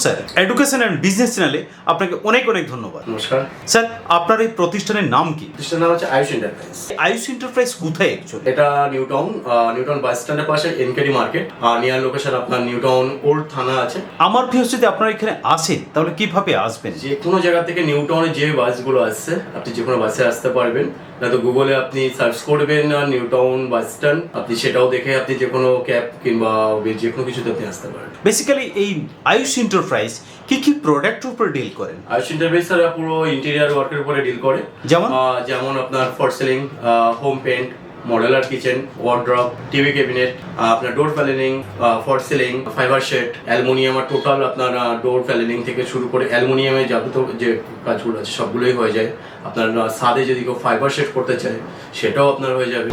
Sir, education and business চ্যানেলে আপনাকে অনেক অনেক ধন্যবাদ। নমস্কার স্যার, আপনার এই প্রতিষ্ঠানের নাম কি? প্রতিষ্ঠানের নাম হচ্ছে আয়ুষ এন্টারপ্রাইজ। আয়ুষ এন্টারপ্রাইজ কোথায় অ্যাকচুয়ালি? এটা নিউটাউন বাস স্ট্যান্ডের পাশে এনকেডি মার্কেট, নিয়ার লোকেশন আপনার নিউটাউন ওল্ড থানা আছে। আমার ভিউস যদি আপনারা এখানে আসেন তাহলে কিভাবে আসবেন? যে কোনো জায়গা থেকে নিউটাউনে যে বাসগুলো আসছে আপনি যে কোনো বাসে আসতে পারবেন, না তো গুগলে আপনি সার্চ করবেন নিউটাউন বাস স্ট্যান্ড, আপনি সেটাও দেখে আপনি যে কোনো ক্যাব কিংবা যে কোনো কিছুতে আপনি আসতে পারেন। বেসিক্যালি এই আয়ুষ এন্টারপ্রাইজ কি কি প্রোডাক্টের উপর ডিল করেন? আয়ুষ এন্টারপ্রাইজ স্যার পুরো ইন্টেরিয়ার ওয়ার্কের উপরে ডিল করে। যেমন আপনার false ceiling, home paint, modular kitchen, wardrobe, TV cabinet, আপনার door panelling, false ceiling, fibre shade, aluminium, আর টোটাল আপনার ডোর প্যানেলিং থেকে শুরু করে অ্যালুমিনিয়ামে যাবতীয় যে কাজগুলো আছে সবগুলোই হয়ে যায়। আপনার ছাদে যদি কেউ ফাইবার শেড করতে চায় সেটাও আপনার হয়ে যাবে।